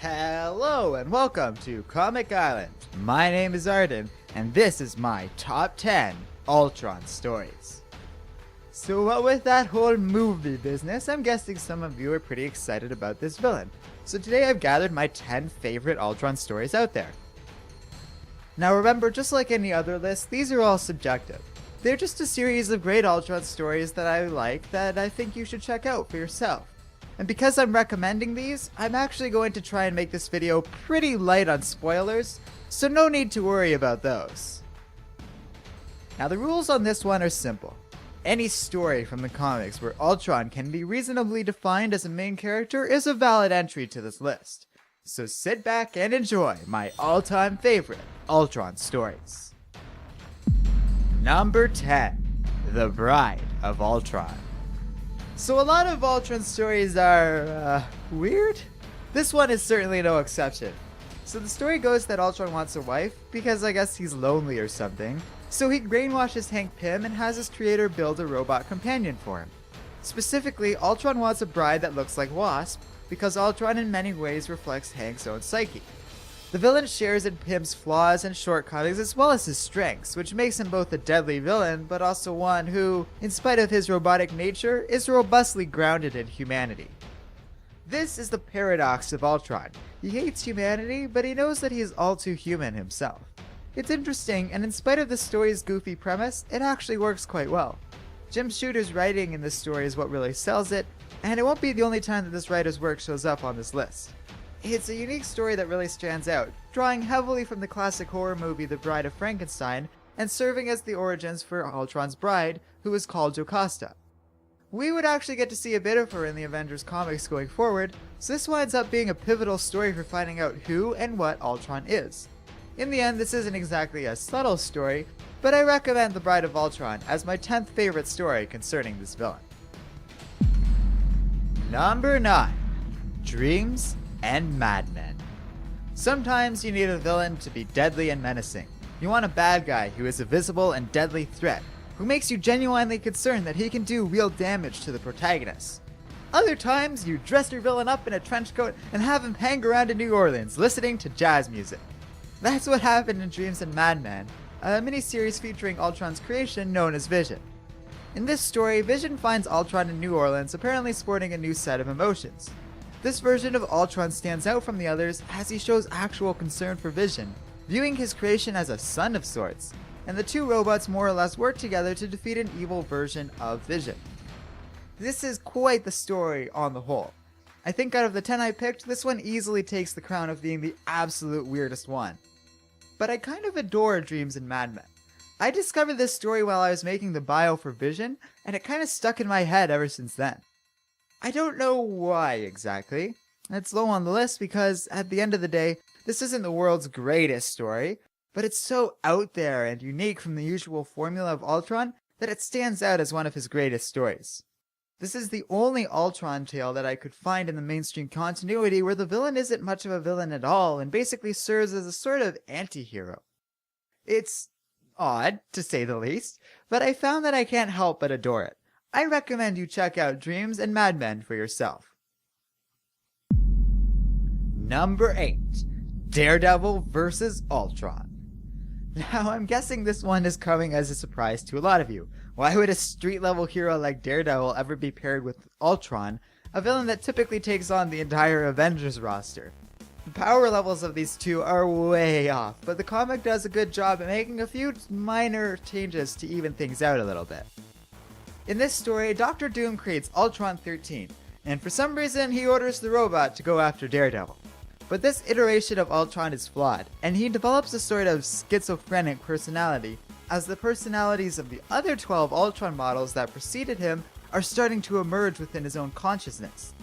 Hello and welcome to Comic Island. My name is Arden, and this is my top 10 Ultron stories. So what with that whole movie business, I'm guessing some of you are pretty excited about this villain. So today I've gathered my 10 favorite Ultron stories out there. Now remember, just like any other list, these are all subjective. They're just a series of great Ultron stories that I like that I think you should check out for yourself. And because I'm recommending these, I'm actually going to try and make this video pretty light on spoilers, so no need to worry about those. Now the rules on this one are simple. Any story from the comics where Ultron can be reasonably defined as a main character is a valid entry to this list. So sit back and enjoy my all-time favorite Ultron stories. Number 10. The Bride of Ultron. So a lot of Ultron stories are, weird? This one is certainly no exception. So the story goes that Ultron wants a wife, because I guess he's lonely or something. So he brainwashes Hank Pym and has his creator build a robot companion for him. Specifically, Ultron wants a bride that looks like Wasp, because Ultron in many ways reflects Hank's own psyche. The villain shares in Pym's flaws and shortcomings as well as his strengths, which makes him both a deadly villain, but also one who, in spite of his robotic nature, is robustly grounded in humanity. This is the paradox of Ultron. He hates humanity, but he knows that he is all too human himself. It's interesting, and in spite of the story's goofy premise, it actually works quite well. Jim Shooter's writing in this story is what really sells it, and it won't be the only time that this writer's work shows up on this list. It's a unique story that really stands out, drawing heavily from the classic horror movie The Bride of Frankenstein, and serving as the origins for Ultron's bride, who is called Jocasta. We would actually get to see a bit of her in the Avengers comics going forward, so this winds up being a pivotal story for finding out who and what Ultron is. In the end, this isn't exactly a subtle story, but I recommend The Bride of Ultron as my 10th favorite story concerning this villain. Number 9. Dreams and Madmen. Sometimes you need a villain to be deadly and menacing. You want a bad guy who is a visible and deadly threat, who makes you genuinely concerned that he can do real damage to the protagonist. Other times, you dress your villain up in a trench coat and have him hang around in New Orleans listening to jazz music. That's what happened in Dreams and Madmen, a miniseries featuring Ultron's creation known as Vision. In this story, Vision finds Ultron in New Orleans apparently sporting a new set of emotions. This version of Ultron stands out from the others as he shows actual concern for Vision, viewing his creation as a son of sorts, and the two robots more or less work together to defeat an evil version of Vision. This is quite the story on the whole. I think out of the 10 I picked, this one easily takes the crown of being the absolute weirdest one. But I kind of adore Dreams and Madmen. I discovered this story while I was making the bio for Vision, and it kind of stuck in my head ever since then. I don't know why exactly. It's low on the list because, at the end of the day, this isn't the world's greatest story, but it's so out there and unique from the usual formula of Ultron that it stands out as one of his greatest stories. This is the only Ultron tale that I could find in the mainstream continuity where the villain isn't much of a villain at all and basically serves as a sort of anti-hero. It's odd, to say the least, but I found that I can't help but adore it. I recommend you check out Dreams and Madmen for yourself. Number 8. Daredevil vs. Ultron. Now I'm guessing this one is coming as a surprise to a lot of you. Why would a street-level hero like Daredevil ever be paired with Ultron, a villain that typically takes on the entire Avengers roster? The power levels of these two are way off, but the comic does a good job at making a few minor changes to even things out a little bit. In this story, Dr. Doom creates Ultron 13, and for some reason he orders the robot to go after Daredevil. But this iteration of Ultron is flawed, and he develops a sort of schizophrenic personality, as the personalities of the other 12 Ultron models that preceded him are starting to emerge within his own consciousness.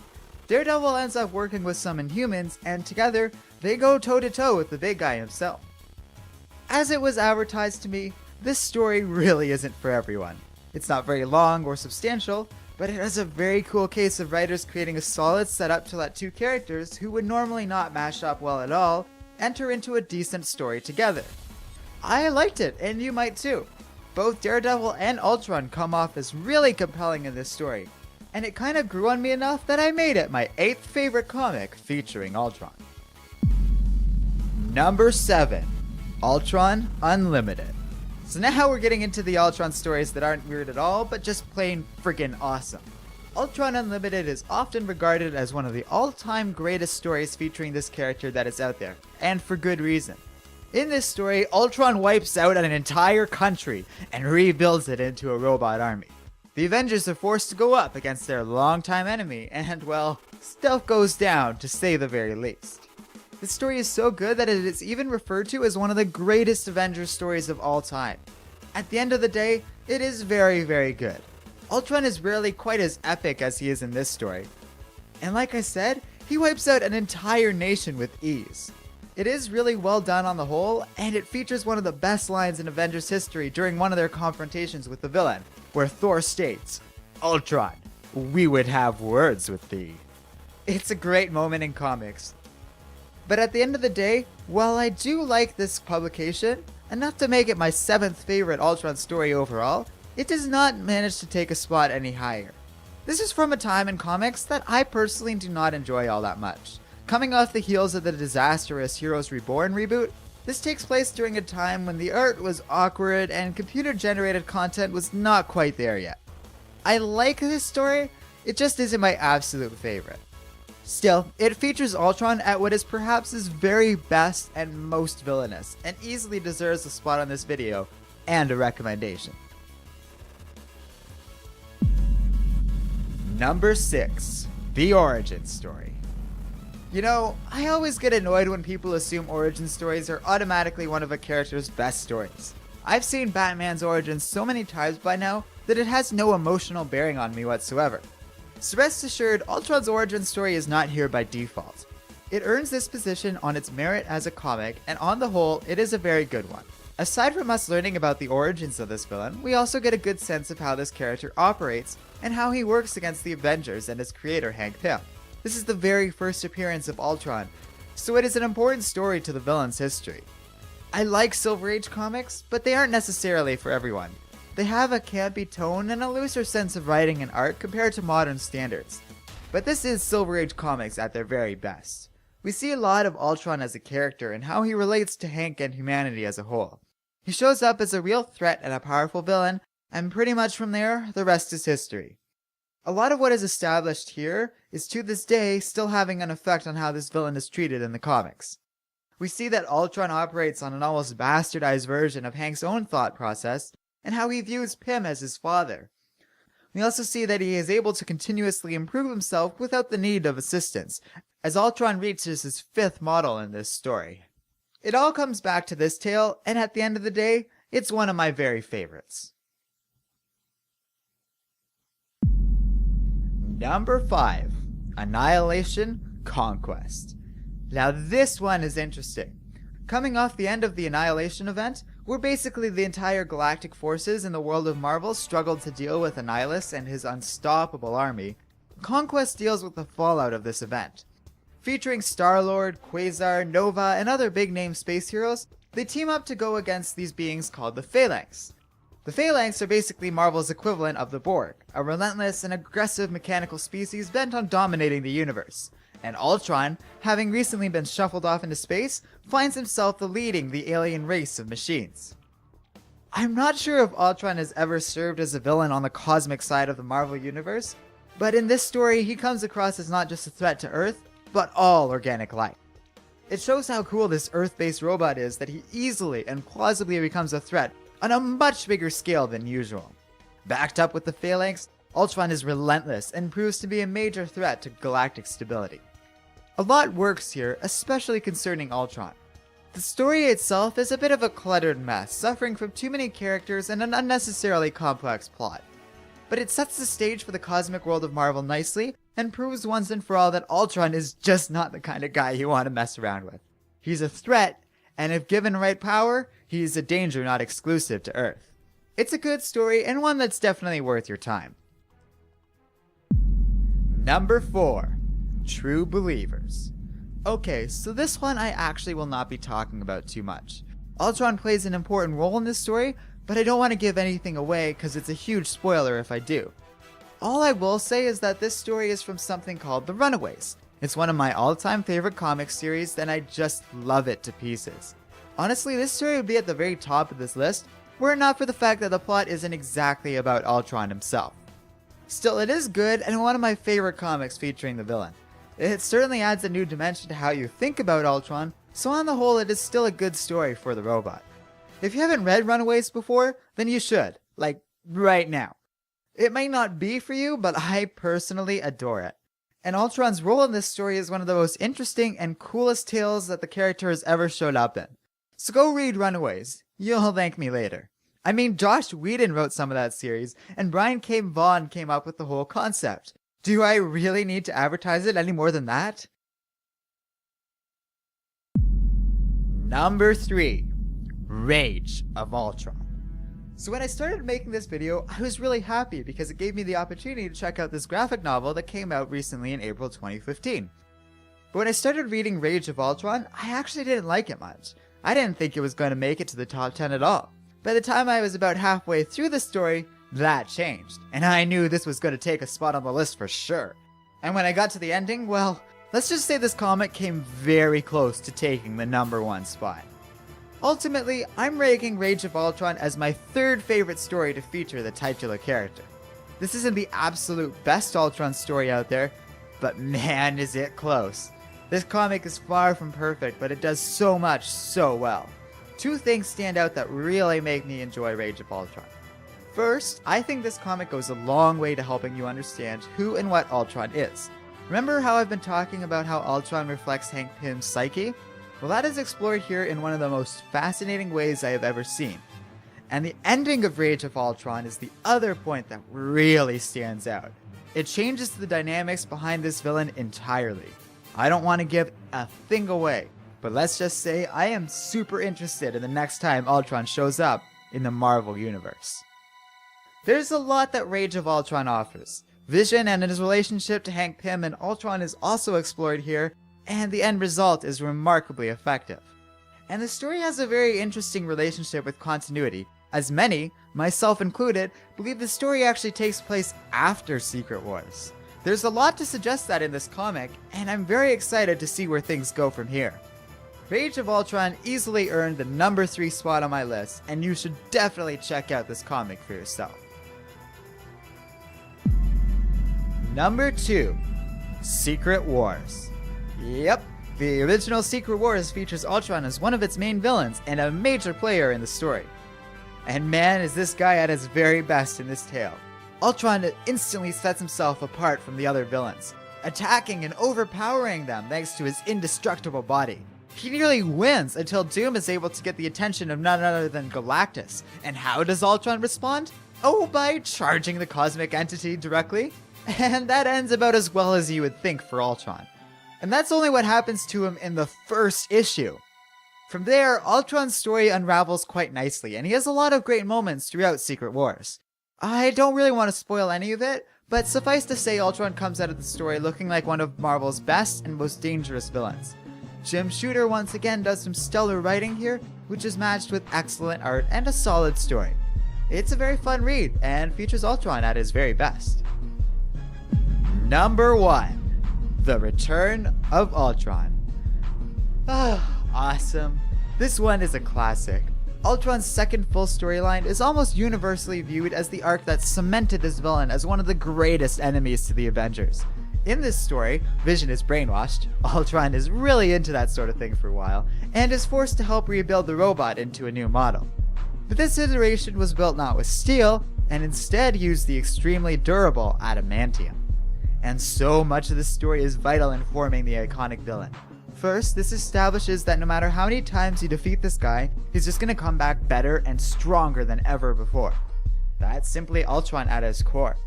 Daredevil ends up working with some Inhumans, and together, they go toe-to-toe with the big guy himself. As it was advertised to me, this story really isn't for everyone. It's not very long or substantial, but it has a very cool case of writers creating a solid setup to let two characters who would normally not mash up well at all enter into a decent story together. I liked it, and you might too. Both Daredevil and Ultron come off as really compelling in this story, and it kind of grew on me enough that I made it my 8th favorite comic featuring Ultron. Number 7. Ultron Unlimited. So now we're getting into the Ultron stories that aren't weird at all, but just plain freaking awesome. Ultron Unlimited is often regarded as one of the all-time greatest stories featuring this character that is out there, and for good reason. In this story, Ultron wipes out an entire country and rebuilds it into a robot army. The Avengers are forced to go up against their longtime enemy, and well, stuff goes down to say the very least. This story is so good that it is even referred to as one of the greatest Avengers stories of all time. At the end of the day, it is very, very good. Ultron is rarely quite as epic as he is in this story. And like I said, he wipes out an entire nation with ease. It is really well done on the whole, and it features one of the best lines in Avengers history during one of their confrontations with the villain, where Thor states, "Ultron, we would have words with thee." It's a great moment in comics. But at the end of the day, while I do like this publication, enough to make it my 7th favorite Ultron story overall, it does not manage to take a spot any higher. This is from a time in comics that I personally do not enjoy all that much. Coming off the heels of the disastrous Heroes Reborn reboot, this takes place during a time when the art was awkward and computer-generated content was not quite there yet. I like this story, it just isn't my absolute favorite. Still, it features Ultron at what is perhaps his very best and most villainous, and easily deserves a spot on this video, and a recommendation. Number 6. The Origin Story. You know, I always get annoyed when people assume origin stories are automatically one of a character's best stories. I've seen Batman's origins so many times by now that it has no emotional bearing on me whatsoever. So rest assured, Ultron's origin story is not here by default. It earns this position on its merit as a comic, and on the whole, it is a very good one. Aside from us learning about the origins of this villain, we also get a good sense of how this character operates, and how he works against the Avengers and his creator Hank Pym. This is the very first appearance of Ultron, so it is an important story to the villain's history. I like Silver Age comics, but they aren't necessarily for everyone. They have a campy tone and a looser sense of writing and art compared to modern standards. But this is Silver Age comics at their very best. We see a lot of Ultron as a character and how he relates to Hank and humanity as a whole. He shows up as a real threat and a powerful villain, and pretty much from there, the rest is history. A lot of what is established here is to this day still having an effect on how this villain is treated in the comics. We see that Ultron operates on an almost bastardized version of Hank's own thought process, and how he views Pym as his father. We also see that he is able to continuously improve himself without the need of assistance, as Ultron reaches his 5th model in this story. It all comes back to this tale, and at the end of the day, it's one of my very favorites. Number 5. Annihilation, Conquest. Now this one is interesting. Coming off the end of the Annihilation event, where basically the entire galactic forces in the world of Marvel struggled to deal with Annihilus and his unstoppable army, Conquest deals with the fallout of this event. Featuring Star-Lord, Quasar, Nova, and other big-name space heroes, they team up to go against these beings called the Phalanx. The Phalanx are basically Marvel's equivalent of the Borg, a relentless and aggressive mechanical species bent on dominating the universe. And Ultron, having recently been shuffled off into space, finds himself leading the alien race of machines. I'm not sure if Ultron has ever served as a villain on the cosmic side of the Marvel Universe, but in this story he comes across as not just a threat to Earth, but all organic life. It shows how cool this Earth-based robot is that he easily and plausibly becomes a threat on a much bigger scale than usual. Backed up with the Phalanx, Ultron is relentless and proves to be a major threat to galactic stability. A lot works here, especially concerning Ultron. The story itself is a bit of a cluttered mess, suffering from too many characters and an unnecessarily complex plot. But it sets the stage for the cosmic world of Marvel nicely, and proves once and for all that Ultron is just not the kind of guy you want to mess around with. He's a threat, and if given right power, he's a danger not exclusive to Earth. It's a good story, and one that's definitely worth your time. Number 4. True Believers. Okay, so this one I actually will not be talking about too much. Ultron plays an important role in this story, but I don't want to give anything away because it's a huge spoiler if I do. All I will say is that this story is from something called the Runaways, It's one of my all-time favorite comic series, and I just love it to pieces. Honestly, this story would be at the very top of this list, were it not for the fact that the plot isn't exactly about Ultron himself. Still, it is good and one of my favorite comics featuring the villain. It certainly adds a new dimension to how you think about Ultron, so on the whole it is still a good story for the robot. If you haven't read Runaways before, then you should, like right now. It might not be for you, but I personally adore it. And Ultron's role in this story is one of the most interesting and coolest tales that the character has ever showed up in. So go read Runaways. You'll thank me later. I mean, Josh Whedon wrote some of that series, and Brian K. Vaughan came up with the whole concept. Do I really need to advertise it any more than that? Number 3. Rage of Ultron. So when I started making this video, I was really happy because it gave me the opportunity to check out this graphic novel that came out recently in April 2015. But when I started reading Rage of Ultron, I actually didn't like it much. I didn't think it was going to make it to the top 10 at all. By the time I was about halfway through the story, that changed, and I knew this was going to take a spot on the list for sure. And when I got to the ending, well, let's just say this comic came very close to taking the number 1 spot. Ultimately, I'm ranking Rage of Ultron as my 3rd favorite story to feature the titular character. This isn't the absolute best Ultron story out there, but man is it close. This comic is far from perfect, but it does so much so well. 2 things stand out that really make me enjoy Rage of Ultron. First, I think this comic goes a long way to helping you understand who and what Ultron is. Remember how I've been talking about how Ultron reflects Hank Pym's psyche? Well, that is explored here in one of the most fascinating ways I have ever seen. And the ending of Rage of Ultron is the other point that really stands out. It changes the dynamics behind this villain entirely. I don't want to give a thing away, but let's just say I am super interested in the next time Ultron shows up in the Marvel Universe. There's a lot that Rage of Ultron offers. Vision and his relationship to Hank Pym and Ultron is also explored here, and the end result is remarkably effective. And the story has a very interesting relationship with continuity, as many, myself included, believe the story actually takes place after Secret Wars. There's a lot to suggest that in this comic, and I'm very excited to see where things go from here. Rage of Ultron easily earned the number 3 spot on my list, and you should definitely check out this comic for yourself. Number 2. Secret Wars. Yep, the original Secret Wars features Ultron as one of its main villains and a major player in the story. And man, is this guy at his very best in this tale. Ultron instantly sets himself apart from the other villains, attacking and overpowering them thanks to his indestructible body. He nearly wins until Doom is able to get the attention of none other than Galactus. And how does Ultron respond? Oh, by charging the cosmic entity directly. And that ends about as well as you would think for Ultron. And that's only what happens to him in the first issue. From there, Ultron's story unravels quite nicely, and he has a lot of great moments throughout Secret Wars. I don't really want to spoil any of it, but suffice to say Ultron comes out of the story looking like one of Marvel's best and most dangerous villains. Jim Shooter once again does some stellar writing here, which is matched with excellent art and a solid story. It's a very fun read, and features Ultron at his very best. Number 1. The Return of Ultron. Awesome. This one is a classic. Ultron's second full storyline is almost universally viewed as the arc that cemented this villain as one of the greatest enemies to the Avengers. In this story, Vision is brainwashed, Ultron is really into that sort of thing for a while, and is forced to help rebuild the robot into a new model. But this iteration was built not with steel, and instead used the extremely durable adamantium. And so much of the story is vital in forming the iconic villain. First, this establishes that no matter how many times you defeat this guy, he's just gonna come back better and stronger than ever before. That's simply Ultron at his core.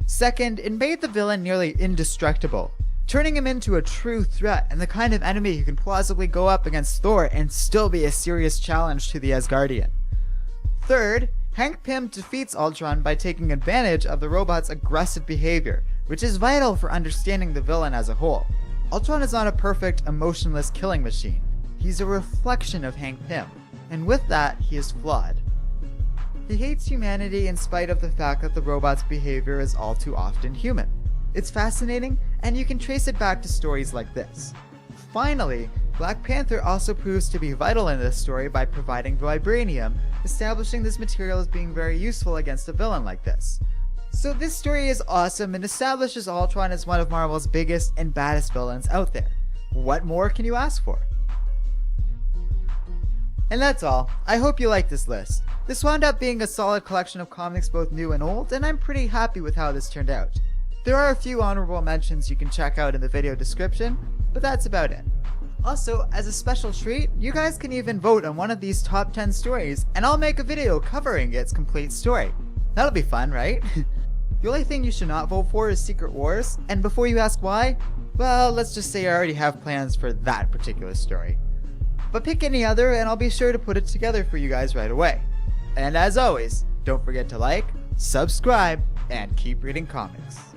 Second, it made the villain nearly indestructible, turning him into a true threat and the kind of enemy who can plausibly go up against Thor and still be a serious challenge to the Asgardian. Third, Hank Pym defeats Ultron by taking advantage of the robot's aggressive behavior, which is vital for understanding the villain as a whole. Ultron is not a perfect, emotionless killing machine. He's a reflection of Hank Pym, and with that, he is flawed. He hates humanity in spite of the fact that the robot's behavior is all too often human. It's fascinating and you can trace it back to stories like this. Finally, Black Panther also proves to be vital in this story by providing vibranium, establishing this material as being very useful against a villain like this. So this story is awesome and establishes Ultron as one of Marvel's biggest and baddest villains out there. What more can you ask for? And that's all. I hope you liked this list. This wound up being a solid collection of comics both new and old, and I'm pretty happy with how this turned out. There are a few honorable mentions you can check out in the video description, but that's about it. Also, as a special treat, you guys can even vote on one of these top 10 stories, and I'll make a video covering its complete story. That'll be fun, right? The only thing you should not vote for is Secret Wars, and before you ask why, well, let's just say I already have plans for that particular story. But pick any other and I'll be sure to put it together for you guys right away. And as always, don't forget to like, subscribe, and keep reading comics.